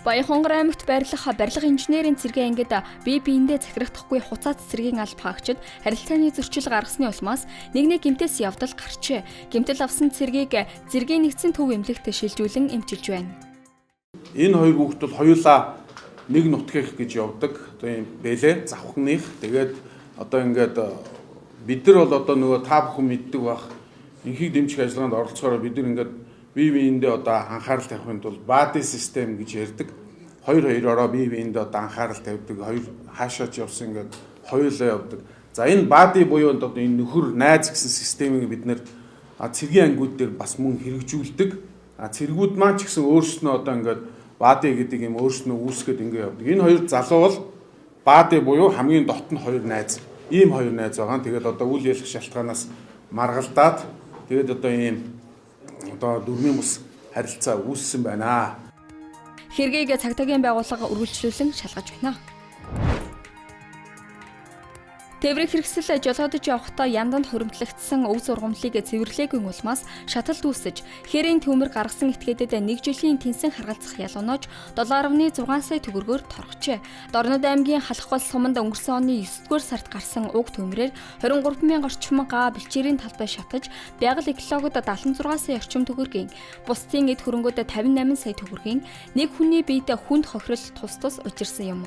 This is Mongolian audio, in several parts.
Баянхонгор аймагт барилга инженерийн цэргийн ангид бие биендээ захирахдахгүй хуцаа цэцэргийн алба хаагчид харилцааны зөрчил гаргасны улмаас нэг гэмтээс явдал гарчээ. Гэмтэл авсан цэргийг зэргийн нэгдсэн төв эмнэлэгт шилжүүлэн эмчилж байна. Энэ хоёр хүүхэд бол хоёулаа нэг нутгийнх гэж явдаг. Одоо юм бэлээ завхных. Тэгээд одоо ингээд бид нар бол одоо нөгөө та бүхэн мэддэг бах инхийг дэмжих ажиллагаанд оролцохоор бид нар ингээд бие биендээ одоо анхаарал тавихын тулд бади систем гэж ярьдаг. Хоёроо бие биендээ одоо анхаарал тавьдаг. Хоёр хаашаач явсан ингээд хоёулаа явдаг. За энэ бади буюу одоо энэ нөхөр найз гэсэн системийг бид нэр цэргийн ангиуд дээр бас мөн хэрэгжүүлдэг. Цэргүүд маань ч гэсэн өөрснөө одоо ингээд бади гэдэг юм өөрснөө үүсгээд ингээд явдаг. Энэ хоёр залуу бол бади буюу хамгийн дотн хоёр найз. Ийм хоёр найз байгаа. Тэгээд одоо үйл ялах шалтгаанаас маргалдаад тэгээд одоо ийм одоо дөрмийн бус харилцаа үүссэн байна. Хэргийг цагдаагийн байгууллага үргэлжлүүлэн шалгаж байна. Тээврийн хэрэгсэл жолоодож явахдаа янданд хуримтлагдсан өв сургамлыг цэвэрлээгүй улмаас шаталд үүсэж, хэрийн төмөр гаргасан этгээдэд 1 жилийн тэнсэн харгалзах ялгааноож 7.6 сая төгрөгөөр торгожээ. Дорнод аймгийн Халахбал суманд өнгөрсөн оны 9-р сард гарсан уг төмрээр 23,000 орчим га бэлчээрийн талбай шатаж, байгаль экологид 76 сая орчим төгрөгийн, бусдын эд хөрөнгөд 58 сая төгрөгийн, нэг хүний биед хүнд хохирол тус учирсан юм.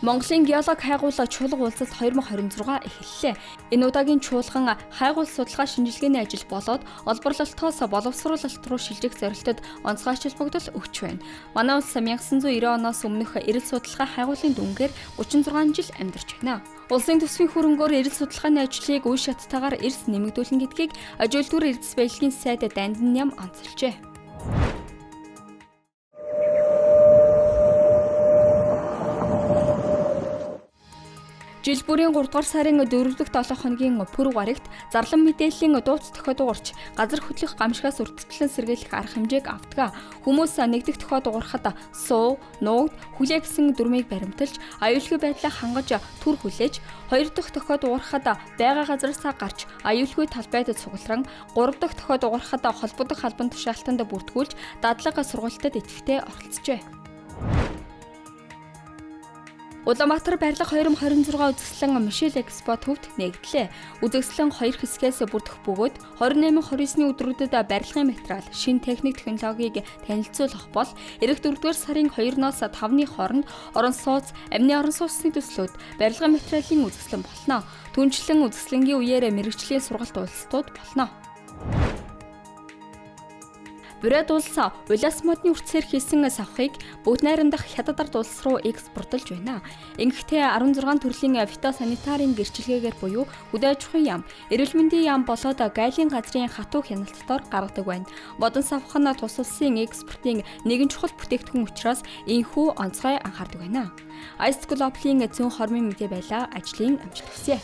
Монголын геолог хайгуул чуулга уулзалт 2026 эхэллээ. Энэ удаагийн чуулган хайгуул судалгаа шинжилгээний ажил болоод олборлолтоос боловсруулалт руу шилжих зорилтод онцгой ач холбогдол өгч байна. Манай улс 1990 оноос өмнөх эрэл судалгаа хайгуулын дүнгээр 36 жил амьдарч байна. Улсын төсвийн хөрөнгөөр эрэл судалгааны ажлыг үе шаттайгаар эрс нэмэгдүүлнэ гэдгийг ажилтгуур эрдэс баялагын сайд Дандан Ням онцолжээ. Жил бүрийн 3 дугаар сарын 4 дахь 7 хоногийн пүрэв гарагт зарлан мэдээллийн дууц тохиод уурч газар хөдлөх гамшигаас үрдтлэн сэргийлэх арга хэмжээг авдаг. Хүмүүс нэгдэх тохиод уурахад суу, нуугд, хүлээ гэсэн дүрмийг баримталж, аюулгүй байдлаа хангаж түр хүлээж, 2 дахь тохиод уурахад байгаа газараасаа гарч аюулгүй талбайд цугларан, 3 дахь тохиод уурахад холбогдох албан тушаалтанд бүртгүүлж, дадлага сургалтад идэвхтэй оролцжээ. Улаанбаатар барилга 2026 үзэсгэлэн Мишель Экспо төвд нэгдлээ. Үзэсгэлэн 2 хэсгээс бүрдэх бөгөөд 28-29-ны өдрүүдэд барилгын материал, шинэ техник технологиг танилцуулах бол эх 4-р сарын 2-ноос 5-ны хооронд орон сууц, амны орон сууцны төслүүд барилгын материалын үзэсгэлэн болно. Түүнчлэн үзэсгэлэнгийн үеэр мэргэжлийн сургалт уулзалтууд болно. Бурайд улс улаас модны үрцээр хийсэн савхыг бүгд найрандах Хятад ард улс руу экспортлж байна. Ингэхдээ 16 төрлийн фитосанитарын гэрчилгээгээр буюу хөдөө аж ахуйн яам, эрүүл мэндийн яам болоод гайлын газрын хатуу хяналтаар гаргадаг байна. Модон савх нь тус улсын экспортын нэгэн чухал бүтээгдэхүүн учраас энэхүү онцгой анхаардаг байна. Ice Global-ийн зүүн хормын мэдээ байлаа. Ажлын амжилт хүсье.